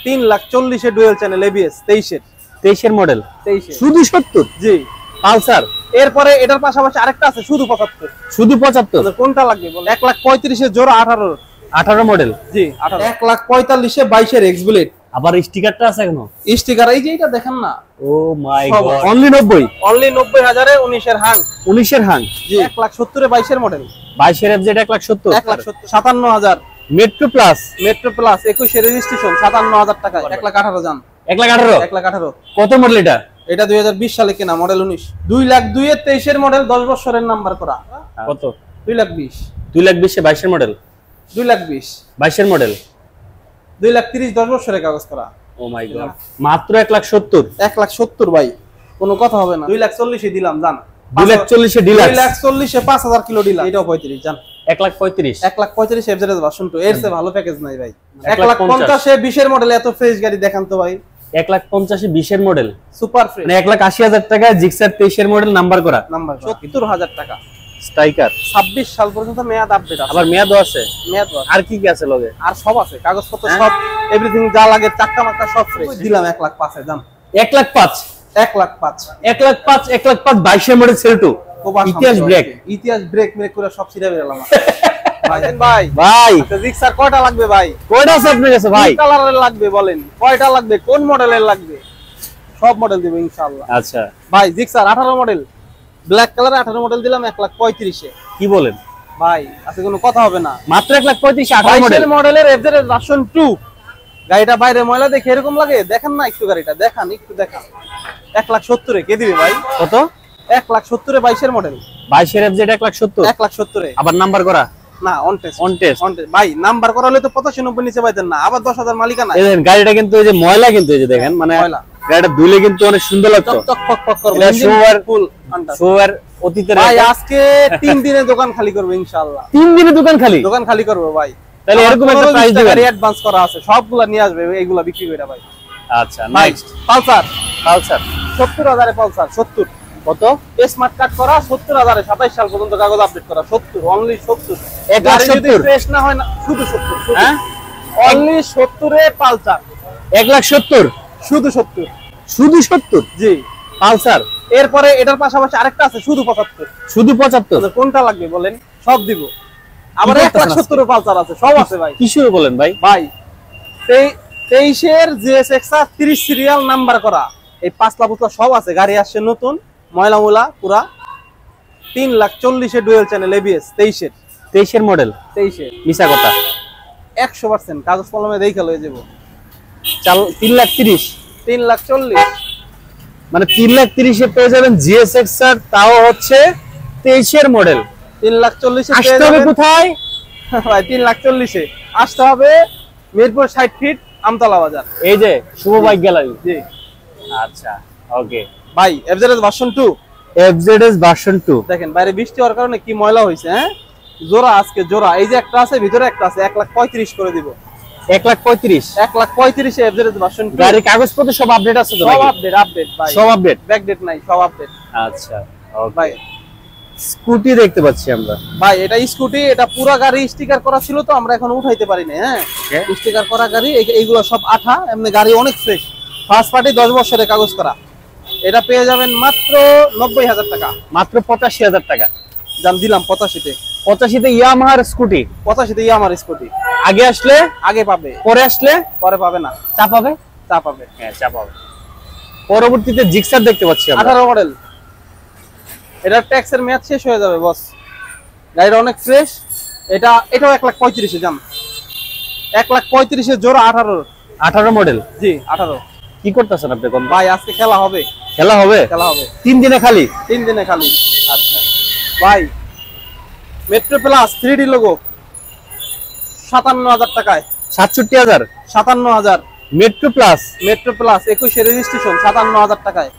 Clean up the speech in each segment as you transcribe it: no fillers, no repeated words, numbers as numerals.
3,40,000 এর dual channel ABS 23 এর model 23 শুধু 70 জি পালসার। এরপরে এটার পাশাপাশি আরেকটা আছে শুধু 75 শুধু 75 কোনটা লাগবে বল 1,35,000 এর জোড়া 18 মডেল জি 1,45,000 এ 22 এর এক্স ব্লেড আবার স্টিকারটা আছে এখনো স্টিকার এই যে এটা দেখেন না ও মাই গড অনলি 90,000 এ 19 এর হাং 19 এর হাং জি 1,70,000 এ 22 এর মডেল 22 এর এফজেড 1,70 57,000 মেট্রো প্লাস 21 এর রেজিস্ট্রেশন 57,000 টাকা 1,18,000 জান 1,18,000 কত মডেল এটা 2020 সালে কেনা মডেল 19 2,02,000 এর 23 এর মডেল 10 বছরের নাম্বার করা কত 2,20,000 2,20,000 এ 22 এর মডেল 2,20,000 22 এর মডেল 2,30,000 10 বছরের কাগজ করা ও মাই গড মাত্র 1,70 1,70 ভাই কোনো কথা হবে না 2,40,000 এ দিলাম জান 2,40,000 এ ডিলাক্স 2,40,000 এ 5,000 কিলো ডিলাক্স এটাও 35 জান 1,35,000 1,35,000 এফজেড ভার্সন 2 এর চেয়ে ভালো প্যাকেজ নাই ভাই 1,50,000 এ 20 এর মডেল এত ফ্রেশ গাড়ি দেখান তো ভাই 1,50,000 এ 20 এর মডেল সুপার ফ্রেশ মানে 1,80,000 টাকা জিক্সার 23 এর মডেল নাম্বার করা 70,000 টাকা স্ট্রাইকার 26 সাল পর্যন্ত মেয়াদ আপডেট আছে আবার মেয়াদও আছে আর কি কি আছে লগে আর সব আছে কাগজপত্র সব এভরিথিং যা লাগে চাক্কা মাক্কা সব ফ্রেশ দিলাম 1,05,000 এ দাম 1,05,000 1,05,000 22 এর মডেল সেল টু ইতিহাস ব্রেক করে সব ছিড়ে বেরালাম ভাই জিক্সার কয়টা লাগবে ভাই কয়টা আছে আপনার কাছে ভাই কি কালারের লাগবে বলেন কয়টা লাগবে কোন মডেলের লাগবে সব মডেল দেব ইনশাআল্লাহ আচ্ছা ভাই Gixxer 18 model black colour 18 model দিলাম 1,35,000 এ কি বলেন ভাই আজকে কোনো কথা হবে না মাত্র 1,35,000 18 মডেলের এফজেড ভার্সন 2 গাড়িটা বাইরে ময়লা দেখে এরকম লাগে দেখেন না একটু গাড়িটা দেখান 1,70,000 এ কে দিবে ভাই কত 1,70,000 এ 22 এর মডেল 22 এর এফজেড 1,70,000 এ আবার নাম্বার করা না অন টেস্ট ভাই নাম্বার করা হলে তো 85-90 নিচে পাইতেন না আবার 10,000 মালিকানা এই দেখেন গাড়িটা কিন্তু এই যে ময়লা কিন্তু এই যে দেখেন মানে গাড়িটা ধুলে কিন্তু অনেক সুন্দর লাগতো টক টক করবে এটা শোয়ার অতীতের ভাই আজকে 3 দিনে দোকান খালি করব ইনশাআল্লাহ 3 দিনে দোকান খালি করব ভাই তাহলে এরকম একটা প্রাইস দিবেন গাড়ি অ্যাডভান্স করা আছে সবগুলা নিয়ে আসবে এইগুলা বিক্রি কইরা ভাই আচ্ছা নেক্সট পালসার 70,000 এ পালসার 70 কত স্মার্ট কার্ড করা 70,000 এ 27 সাল পর্যন্ত কাগজ আপডেট করা 70 অনলি 70 1,70 ফ্রেশ না হয় না শুধু 70 হ্যাঁ অনলি 70 এ পালসার 1,70 শুধু 70 জি পালসার এরপরে এটার পাশাপাশি আরেকটা আছে শুধু 75 কোনটা লাগবে বলেন সব দিব আবার 1,70 এর পালসার আছে সব আছে ভাই কি শুরু বলেন ভাই 23 এর জিএসএক্সআর 30 সিরিয়াল নাম্বার করা এই 5 লাখ সব আছে গাড়ি আসছে নতুন ময়লা পুরা 3,40,000 এর ডুয়াল চ্যানেল এবিএস 23 এর মডেল 23 এর মিছা কথা 100% কাগজ কলমে দেইখা লয়ে যাব 3,40,000 মানে 3,30,000 এ পেয়ে যাবেন জিএসএক্সআর তাও হচ্ছে 23 এর মডেল 3,40,000 এ আসতে হবে কোথায় ভাই 3,40,000 এ আসতে হবে মিরপুর 60 ফিট আমতলা বাজার এই যে শুভ বাইক গ্যালারি জি আচ্ছা ওকে ভাই এফজেডএস ভার্সন 2 দেখেন বাইরে বৃষ্টি হওয়ার কারণে কি ময়লা হইছে হ্যাঁ জোড়া এই যে একটা আছে ভিতরে একটা আছে 1,35,000 করে দিব 1,35,000 এ এফজেডএস ভার্সন 2 গাড়ির কাগজপত্র সব আপডেট আছে তো সব আপডেট ভাই সব আপডেট ব্যাকডেট নাই সব আপডেট আচ্ছা ভাই স্কুটি দেখতে পাচ্ছি আমরা ভাই এটা স্কুটি এটা পুরো গাড়ি স্টিকার করা ছিল তো আমরা এখন উঠাইতে পারি না হ্যাঁ স্টিকার করা গাড়ি এইগুলো সব আঠা এমনি গাড়ি অনেক ফ্রেশ ফার্স্ট পার্টি 10 বছরের কাগজ করা এটা পেয়ে যাবেন মাত্র 90,000 টাকা মাত্র 85,000 টাকা দাম দিলাম 85 তে ইয়ামাহার স্কুটি 85 তে ইয়ামাহার স্কুটি আগে আসলে আগে পাবে পরে আসলে পরে পাবে না চা পাবে হ্যাঁ চা পাবে পরবর্তীতে জিক্সার দেখতে পাচ্ছি আমরা 18 মডেল এটা ট্যাক্সের মেয়াদ শেষ হয়ে যাবে বস গাড়িটা অনেক ফ্রেশ এটাও 1,35,000 এ দাম 1,35,000 এর জোড়া 18 মডেল জি 18 কি করতেছেন আপনি কোন ভাই আজকে খেলা হবে 3 দিনে খালি আচ্ছা ভাই মেট্রো প্লাস 3D লোগো 57,000 টাকায় 57,000 মেট্রো প্লাস 21 এর রেজিস্ট্রেশন 57,000 টাকায়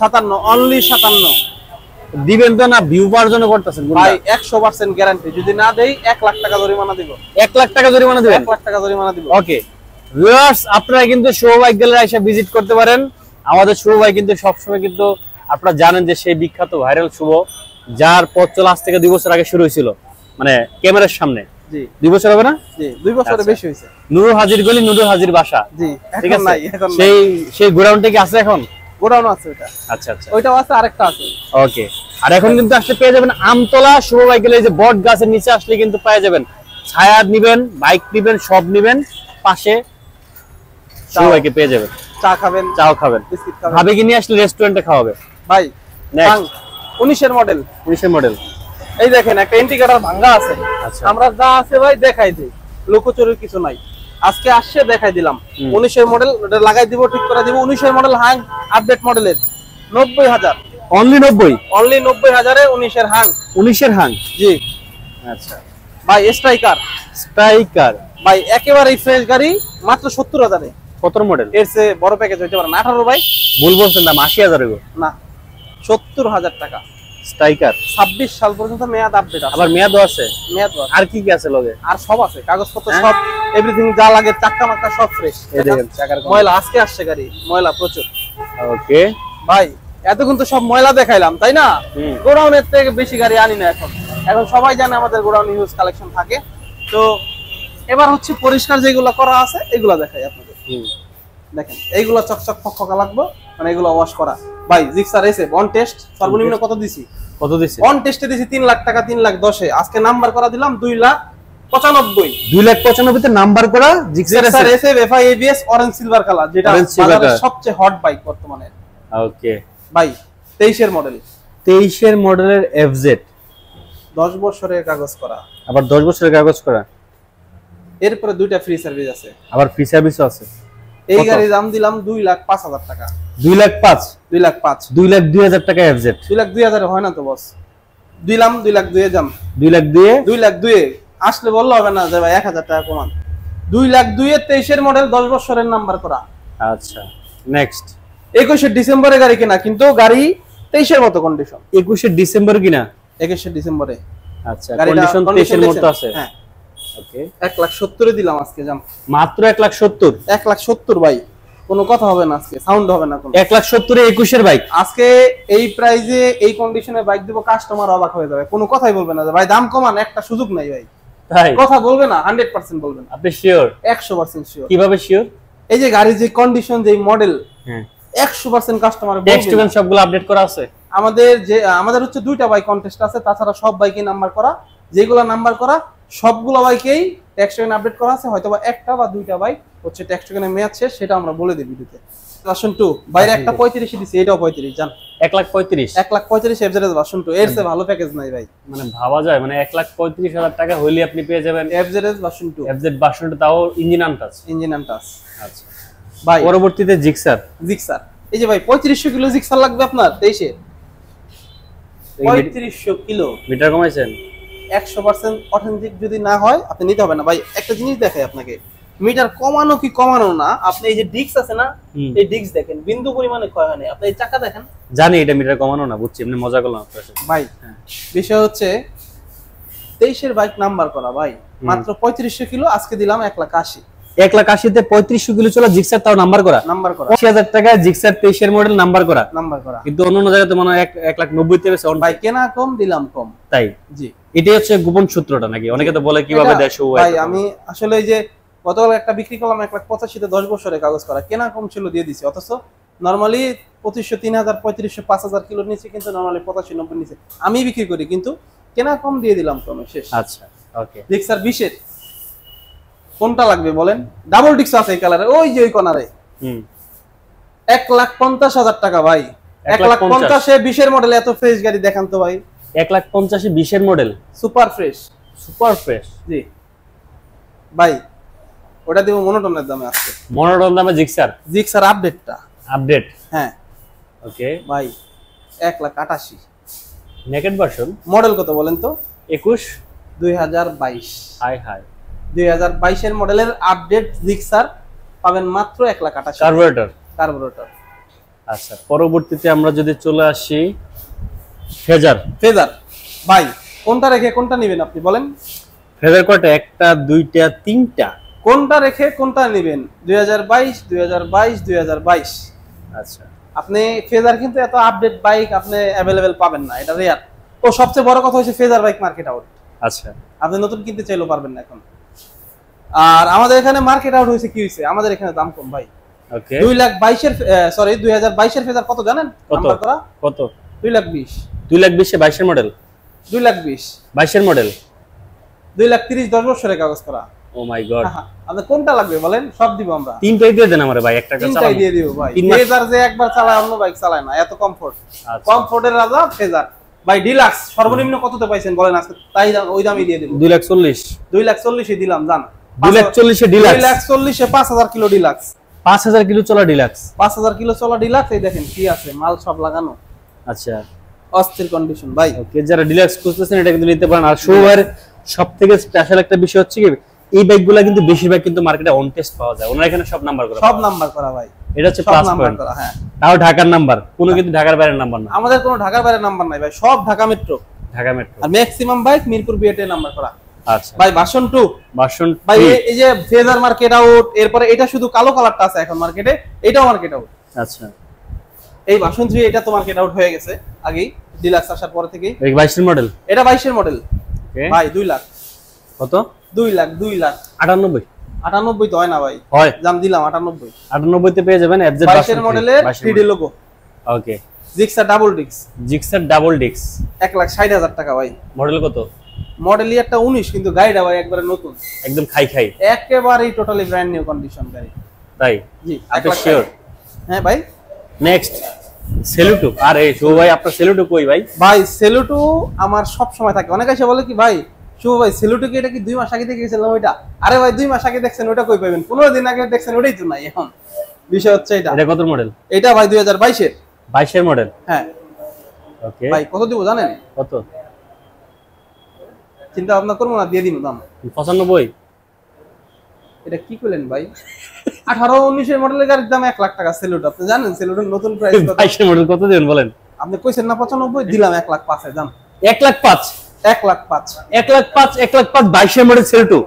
57 অনলি 57 দিবেন তো না ভিউ পাওয়ার জন্য করতেছেন ভাই 100% গ্যারান্টি যদি না দেই 1 লাখ টাকা জরিমানা দিব 1 লাখ টাকা জরিমানা দিবেন 1 লাখ টাকা জরিমানা দিব ওকে ভিউয়ার্স আপনারা কিন্তু শুভ বাইক গ্যালারি এসে ভিজিট করতে পারেন আমাদের শুভ ভাই কিন্তু সবসময় কিন্তু আপনারা জানেন যে সেই বিখ্যাত ভাইরাল শুভ যার পথ চলা আজ থেকে 2 বছর আগে শুরু হয়েছিল মানে ক্যামেরার সামনে জি 2 বছর হবে না? জি 2 বছরের আচ্ছা। বেশি হইছে। নুরুল হাজির গলি, নুরুল হাজির বাসা। জি ঠিক এখন আছে, নাই, এখন নাই। সেই গোডাউনটা কি আছে এখন? গোডাউন আছে ওটা। আচ্ছা আচ্ছা, ওইটাও আছে, আরেকটা আছে। ওকে। আর এখন কিন্তু আসলে পেয়ে যাবেন আমতলা শুভ বাইক গেলে, এই যে বট গাছের নিচে আসলে কিন্তু পেয়ে যাবেন। ছায়া নিবেন, বাইক নিবেন, সব নিবেন, পাশে শুভ বাইকে পেয়ে যাবেন। চা খাবেন, চাও খাবেন, বিস্কিট খাবেন। ভাবে কি নিয়ে আসলে রেস্টুরেন্টে খাওয়াবে। ভাই নেক্সট 19 এর মডেল, 19 এর মডেল। এই দেখেন একটা ইন্ডিকেটর ভাঙা আছে। আচ্ছা। আমরা যা আছে ভাই দেখাই দিই, লোকচুরির কিছু নাই। আজকে আসছে দেখাই দিলাম। 19 এর মডেল, এটা লাগাই দিব, ঠিক করে দিব। 19 এর মডেল হাং, আপডেট মডেলের 90,000, অনলি 90, অনলি 90,000 এ 19 এর হাং। 19 এর হাং। জি আচ্ছা, ভাই স্ট্রাইকার, স্ট্রাইকার ভাই একেবারে ফ্রেশ গাড়ি, মাত্র 70,000 এ। কত মডেল? এর চেয়ে বড় প্যাকেজ হইতে পারে না। 18 ভাই, ভুল বলছেন, দাম 80,000 গো না 70,000 টাকা। স্ট্রাইকার, 26 সাল পর্যন্ত মেয়াদ আপডেট আছে। আবার মেয়াদও আছে। মেয়াদ আছে। আর কি কি আছে লগে? আর সব আছে, কাগজপত্র সব, এভরিথিং যা লাগে, চাক্কা মাক্কা সব ফ্রেশ। এই দেখেন চাকার ময়লা আজকে আসছে গাড়ি, ময়লা প্রচুর। ওকে ভাই এতক্ষণ তো সব ময়লা দেখাইলাম, তাই না? গোডাউনের থেকে বেশি গাড়ি আনি না এখন। এখন সবাই জানে আমাদের গোডাউন হিউজ কালেকশন থাকে। তো এবার হচ্ছে পরিষ্কার যেগুলো করা আছে এগুলো দেখাই আপনাদের। দেখেন এইগুলো চকচক ফকফকা লাগবে, মানে এগুলো ওয়াশ করা। ভাই জিক্সার এসে অন টেস্ট সর্বনিম্ন কত দিছি? কত দিছে? অন টেস্টে দিছি 3 লাখ টাকা, 3,10,000 এ। আজকে নাম্বার করা দিলাম 2,95,000। 2,95,000 তে নাম্বার করা জিক্সার এসে FI ABS orange silver colour, যেটা বাজারের সবচেয়ে হট বাইক বর্তমানে। ওকে ভাই 23 এর মডেল, 23 এর মডেলের এফজেড, 10 বছরের কাগজ করা, আবার 10 বছরের কাগজ করা, এরপরে দুইটা ফ্রি সার্ভিস আছে, আবার ফ্রি সার্ভিসও আছে। এই গাড়ির দাম দিলাম 2,05,000 টাকা। 2,05,000, 2,05,000, 2,02,000 টাকা এফজেড। 2,02,000 হয় না তো বস? দিলাম 2,02,000 যাম। 2,02,000, 2,02,000 আসলে বললে হবে না যে ভাই 1,000 টাকা কমান। 2,02,000 23 এর মডেল, 10 বছরের নাম্বার করা। আচ্ছা নেক্সট 21 ডিসেম্বরে গাড়ি কেনা, কিন্তু গাড়ি 23 এর মতো কন্ডিশন। 21 ডিসেম্বর কিনা? 21 ডিসেম্বরে। আচ্ছা, কন্ডিশন 23 এর মতো আছে। হ্যাঁ ওকে, 1,70,000 এ দিলাম আজকে যাম। মাত্র 1,70,000। 1,70,000 ভাই, কোনো কথা হবে না আজকে, সাউন্ড হবে না কোনো। 1,70,000 এ 21 এর বাইক আজকে এই প্রাইজে এই কন্ডিশনে বাইক দিব, কাস্টমার অবাক হয়ে যাবে। কোনো কথাই বলবে না যে ভাই দাম কমান, একটা সুযোগ নাই ভাই। তাই কথা বলবে না, 100% বলবেন। আপনি শিওর? 100% শিওর। কিভাবে শিওর? এই যে গাড়ির যে কন্ডিশন, যে মডেল, হ্যাঁ 100% কাস্টমার টেক্সট ইভেন্ট সবগুলো আপডেট করা আছে। আমাদের হচ্ছে 2টা বাইক কন্টেস্ট আছে, তাছাড়া সব বাইকে নাম্বার করা। যেগুলো নাম্বার করা সবগুলো বাইকেই টেক্সট ইভেন্ট আপডেট করা আছে। হয়তো বা একটা বা দুইটা বাইক হচ্ছে টেক্সট ইভেন্টের মেয়াদ শেষ, সেটা আমরা বলে দিই ভিডিওতে। ভার্সন 2 বাইরে একটা 35 দিছি, এটাও 35 জান। 1,35,000, 1,35,000 এফজেড ভার্সন 2, এর চেয়ে ভালো প্যাকেজ নাই ভাই। মানে ভাবা যায়, মানে 1,35,000 টাকা হইলে আপনি পেয়ে যাবেন এফজেড ভার্সন 2, এফজেড ভার্সনটা, তাও ইঞ্জিন আনটাচ। Engine untouch. আচ্ছা ভাই পরবর্তীতে জিক্সার। জিক্সার, এই যে ভাই 3500 কিলো জিক্সার লাগবে আপনার 23 এ। 3500 কিলো মিটার কমাইছেন? 100% অথেন্টিক যদি না হয় আপনি নিতে হবে না ভাই। একটা জিনিস দেখাই আপনাকে, মিটার কমানো কি কমানো না, আপনি এই যে ডিস্ক আছে না, এই ডিস্ক দেখেন বিন্দু পরিমাণে ক্ষয় হয় না। আপনি এই চাকা দেখেন, জানি এটা মিটার কমানো না, বুঝছি, এমনি মজা করলাম আপনার সাথে ভাই। বিষয় হচ্ছে 23 এর বাইক নাম্বার করা ভাই, মাত্র 3500 কিলো। আজকে দিলাম 1,80,000। 1,80,000 তে 3500 কিলো চলা জিক্সার, তাও নাম্বার করা। নাম্বার করা 80,000 টাকা জিক্সার 23 এর মডেল নাম্বার করা। নাম্বার করা, কিন্তু অন্য জায়গাতে মনে হয় 1,90,000 তে বেশি ভাই কেনা কম দিলাম কম। তাই জি, এটাই হচ্ছে গোপন সূত্রটা নাকি? অনেকে তো বলে কিভাবে দেশ ভাই। আমি আসলে এই যে গতকাল একটা বিক্রি করলাম 1,85,000 তে 10 বছরের কাগজ করা, কেনা কম ছিল দিয়ে দিছি। অথচ নরমালি 2,500, 3,000, 3,500, 5,000 কিলোর নিচে কিন্তু নরমালি 85-90 নিচে আমি বিক্রি করি, কিন্তু কেনা কম দিয়ে দিলাম কমে, শেষ। আচ্ছা ওকে। জিক্সার 20 এর কোনটা লাগবে বলেন? ডাবল ডিস্ক আছে এই কালারে, ওই যে ওই কর্নারে। 1,50,000 টাকা ভাই। 1,50,000 এ 20 এর মডেল, এত ফ্রেশ গাড়ি দেখান তো ভাই। 1,50,000 এ 20 এর model, super fresh, super fresh. জি ভাই, ওটা দিব মনোটনের দামে আজকে। মনোটন দামে জিক্সার, জিক্সার আপডেটটা আপডেট। হ্যাঁ ওকে ভাই, 1,88,000। নেকেড ভার্সন, মডেল কত বলেন তো? 21, 2022। হাই হাই 2022 এর মডেলের আপডেট জিক্সার পাবেন মাত্র 1,88,000। Carburettor, carburettor. আচ্ছা পরবর্তীতে আমরা যদি চলে আসি ফেজার। ফেজার ভাই, কোনটা রেখে কোনটা নেবেন আপনি বলেন? ফেজার কয়টা? একটা, দুইটা, তিনটা। কোনটা রেখে কোনটা নেবেন? 2022, 2022, 2022। আচ্ছা আপনি ফেজার কিন্তু এত আপডেট বাইক আপনি অ্যাভেলেবেল পাবেন না, এটা রেয়ার। ও সবচেয়ে বড় কথা হচ্ছে ফেজার বাইক মার্কেট আউট। আচ্ছা, আপনি নতুন কিনতে চাইলেও পারবেন না এখন। আর আমাদের এখানে মার্কেট আউট হয়েছে কি হয়েছে, আমাদের এখানে দাম কম ভাই। ওকে, 2,22,000 সরি 2022 এর ফেজার কত জানেন? নাম্বার করা কত? 2,20,000। 2,20,000 22 এর মডেল, 2,20,000 22 এর মডেল, 2,30,000 10 বছরের কাগজ করা। ও মাই গড, আপনার কোনটা লাগবে বলেন, সব দিব আমরা। তিনটাই দিয়ে দেন আমারে ভাই, একটা একটা তিনটাই চালাবো। দিয়ে দিব ভাই। 3 মাস। ফেজার যে একবার চালায় অন্য বাইক চালায় না, এত কমফোর্ট। আচ্ছা। কমফোর্টের রাজা ফেজার ভাই। ডিলাক্স সর্বনিম্ন কততে পাইছেন বলেন আজকে, তাই ওই দামই দিয়ে দেব। 2,40,000, 2,40,000 এ দিলাম জান। 2,40,000 এ ডিলাক্স, 2,40,000 এ 5,000 কিলো ডিলাক্স, 5,000 কিলো চলা ডিলাক্স। 5,000 কিলো চলা ডিলাক্স। এই দেখেন কি আছে, মাল সব লাগানো, আচ্ছা, অস্থির কন্ডিশন ভাই। ওকে, যারা ডিলাক্স খুঁজতেছেন এটা কিন্তু নিতে পারেন। আর শুভর সবথেকে স্পেশাল একটা বিষয় হচ্ছে কি, এই বাইকগুলো কিন্তু বেশিরভাগ কিন্তু মার্কেটে অন টেস্ট পাওয়া যায়, ওনারা এখানে সব নাম্বার করা, সব নাম্বার করা ভাই, এটা হচ্ছে সব প্লাস নাম্বার পয়েন্ট। করা। হ্যাঁ, তাও ঢাকার নাম্বার, কোনো কিন্তু ঢাকার বাইরের নাম্বার না, আমাদের কোনো ঢাকার বাইরের নাম্বার নাই ভাই, সব ঢাকা মেট্রো। ঢাকা মেট্রো। আর ম্যাক্সিমাম বাইক মিরপুর বিএটে নাম্বার করা। আচ্ছা ভাই ভার্সন 2 ভার্সন ভাই, এই যে ফেজার মার্কেট আউট, এরপরে এটা শুধু কালো কালারটা আছে এখন মার্কেটে, এটাও মার্কেট আউট। আচ্ছা, এই ভার্সন 3 এটা তো মার্কেট আউট হয়ে গেছে আগেই, ডিলাক্স আসার পরে থেকেই। এই 22 এর মডেল, এটা 22 এর মডেল ভাই। 2 লাখ, কত? 2 লাখ 98 98 তো হয় না ভাই, হয়, দাম দিলাম 98। 98 তে পেয়ে যাবেন এফজেড 22 এর মডেলের 3D লোগো। ওকে, জিক্সার ডাবল ডিক্স, জিক্সার ডাবল ডিক্স, 1,60,000 টাকা ভাই। মডেল কত? মডেল একটা 19, কিন্তু গাড়িটা ভাই একবারে নতুন, একদম খাই খাই, একেবারেই টোটালি ব্র্যান্ড নিউ কন্ডিশন গাড়ি। তাই জি, আপনি 1,60,000 শিওর? হ্যাঁ ভাই। Next Saluto. আরে শুভ ভাই, আপনার সেলুটো কই ভাই? ভাই সেলুটো আমার সব সময় থাকে। অনেকে এসে বলে কি ভাই শুভ ভাই সেলুটো কি এটা কি 2 মাস আগে থেকে গেছিলাম ওইটা? আরে ভাই 2 মাস আগে দেখছেন ওটা কই পাবেন, 15 দিন আগে দেখছেন ওটাই তো নাই এখন। বিষয় হচ্ছে এটা। এটা কত মডেল? এটা ভাই 2022 এর। 22 এর মডেল। হ্যাঁ ওকে, ভাই কত দিব জানেন? কত? চিন্তা ভাবনা করবো না, দিয়ে দিন দাম 95। এটা কি করলেন ভাই? 18-19 এর মডেলের গাড়ির দাম 1 লাখ টাকা সেলুটো। আপনি জানেন সেলুটোর নতুন প্রাইস কত? 22 এর মডেল কত দিবেন বলেন? আপনি কইছেন না 95, দিলাম 1 লাখ 5 এর দাম। 1 লাখ 5, 1 লাখ 5, 1 লাখ 5, 1 লাখ 5 22 এর মডেল সেলুটো।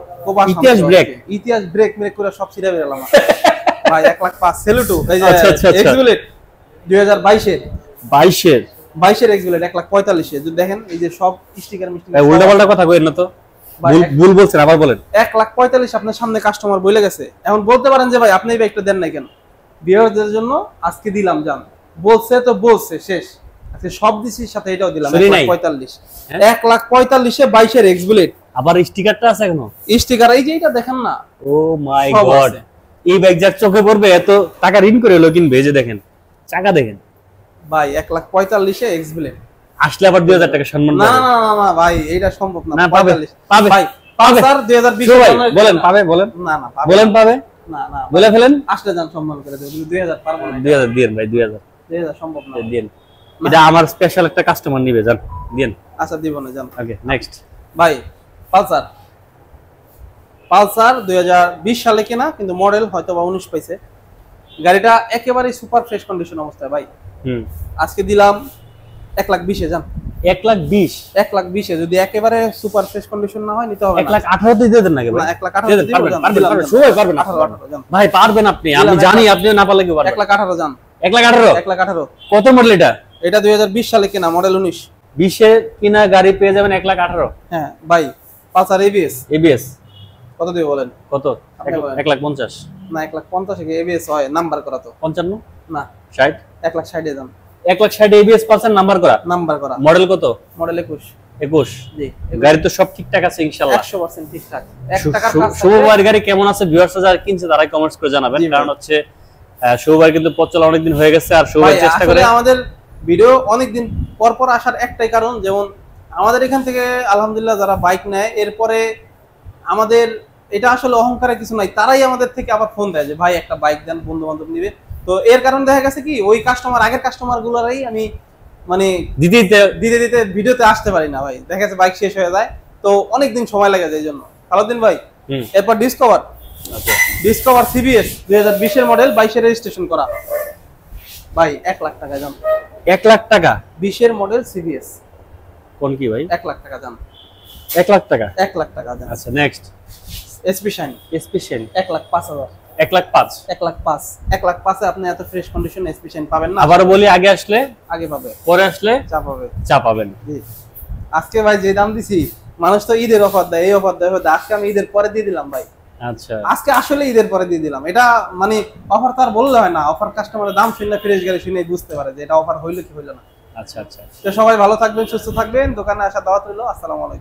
ইতিহাস ব্রেক, ইতিহাস ব্রেক মেরে করে সব ছিড়ে বেরালাম ভাই। 1 লাখ 5 সেলুটো, এই যে আচ্ছা আচ্ছা আচ্ছা, এক্সবুলেট 2022 এর, 22 এর 22 এর এক্সবুলেট 1,45,000 যদি দেখেন এই যে সব স্টিকার মিস্টিকার। ভাই উল্টা পাল্টা কথা কইেন না তো, ভুল বলছেন, আবার বলেন। 1,45,000 আপনার সামনে কাস্টমার বলে গেছে। এখন বলতে পারেন যে ভাই আপনি এই বাইকটা দেন নাই কেন? ভিউয়ারদের জন্য আজকে দিলাম জান, বলছে তো বলছে শেষ, আজকে সব দিছির সাথে এটাও দিলাম 1,45,000। 1,45,000 এ 22 এর এক্সবুলেট, আবার স্টিকারটা আছে এখনো? স্টিকার এই যে এটা দেখেন না। ও মাই সব গড, আছে। এই বাইক যার চোখে পড়বে এত টাকা ঋণ করে হলো কিনবে। এই যে দেখেন চাকা দেখেন ভাই 1,45,000 এ এক্সবুলেট। আসলে আবার 2000 টাকা সম্মান না পাবে। না না না ভাই এটা সম্ভব না। না, পাবে 45 পাবে ভাই পাবে। স্যার 2020 শুভ ভাই বলেন পাবে, বলেন না না পাবে বলেন পাবে, না না বলে ফেলেন। আসলে জান সম্মান করে দেব, 2000 পারবো না। 2000 দিয়েন ভাই, 2000 সম্ভব না। দিয়েন। এটা আমার স্পেশাল একটা কাস্টমার নিবে, জান দিয়েন। আচ্ছা দিব না জান। ওকে নেক্সট ভাই পালসার, পালসার 2020 সালে কেনা, কিন্তু মডেল হয়তো বা 19 পাইছে। গাড়িটা একেবারে সুপার ফ্রেশ কন্ডিশন অবস্থায় ভাই। আজকে দিলাম 1,20,000 জান। 1,20,000, 1,20,000 যদি একেবারে সুপার ফ্রেশ কন্ডিশন না হয় নিতে হবে না। 1,18,000 দিয়ে দেন নাকি ভাই? 1,18,000 দিব জান। পারবেন, সবাই পারবেন। 18 জান ভাই পারবেন আপনি, আমি জানি আপনি না পারলে কি পারবেন। 1,18,000 জান। 1,18,000, 1,18,000 কত মডেল এটা? এটা 2020 সালে কেনা, মডেল 19। 20 এ কিনা গাড়ি পেয়ে যাবেন 1,18,000। হ্যাঁ ভাই পালসার এবিএস এবিএস কত দিবে বলেন? কত? 1,50,000 না 1,50,000 এ এবিএস হয় নাম্বার করা তো 55 না 60 1,60,000 এ দাম। 1,60,000 এবিএস পাচ্ছেন নাম্বার করা, নাম্বার করা। মডেল কত? মডেল 21। 21 জি গাড়ি তো সব ঠিকঠাক আছে ইনশাআল্লাহ, 100% ঠিকঠাক। 1 টাকার কাজ শুভ ভাইয়ের গাড়ি কেমন আছে ভিউয়ার্স যারা কিনছে তারাই কমেন্টস করে জানাবেন। জি ভাই। কারণ হচ্ছে শুভ ভাই কিন্তু পথ চলা অনেকদিন হয়ে গেছে, আর শুভ ভাই ভাই চেষ্টা করে আসলে আমাদের ভিডিও অনেকদিন পর পর আসার একটাই কারণ, যেমন আমাদের এখান থেকে আলহামদুলিল্লাহ যারা বাইক নেয়, এরপরে আমাদের এটা আসলে অহংকারের কিছু নাই, তারাই আমাদের থেকে আবার ফোন দেয় যে ভাই একটা বাইক দেন, বন্ধু বান্ধব নিবে। তো এর কারণ দেখা গেছে কি ওই কাস্টমার, আগের কাস্টমার গুলারই আমি মানে দিতে দিতে দিতে ভিডিওতে আসতে পারি না ভাই, দেখা যাচ্ছে বাইক শেষ হয়ে যায়, তো অনেকদিন সময় লাগে যায়। এই জন্য সালাউদ্দিন ভাই এরপর ডিসকভার, আচ্ছা ডিসকভার সিবিএস 2020 এর মডেল, 22 এর রেজিস্ট্রেশন করা ভাই 1 লাখ টাকা দাম। 1 লাখ টাকা 20 এর মডেল সিবিএস কোন কি ভাই? 1 লাখ টাকা দাম। 1 লাখ টাকা 1 লাখ টাকা দাম। আচ্ছা নেক্সট এসপি শাইন স্পেশাল 1,05,000। 1,05,000 1,05,000 1,05,000 আপনি এত ফ্রেশ কন্ডিশন এসপি শাইন পাবেন না। আবার বলি, আগে আসলে আগে পাবে, পরে আসলে চা পাবে। চা পাবেন। জি আজকে ভাই যে দাম দিছি মানুষ তো ঈদের অফার দেয়, এই অফার দেয়, আজকে আমি ঈদের পরে দিয়ে দিলাম ভাই। আচ্ছা আজকে আসলে ঈদের পরে দিয়ে দিলাম। এটা মানে অফার তো আর বললে হয় না, অফার কাস্টমারের দাম শুনলে ফ্রেশ গাড়ি শুনে বুঝতে পারে যে এটা অফার হইলো কি হইলো না। আচ্ছা আচ্ছা। তো সবাই ভালো থাকবেন, সুস্থ থাকবেন, দোকানে আসা দাওয়াত রইলো। আসসালামু আলাইকুম।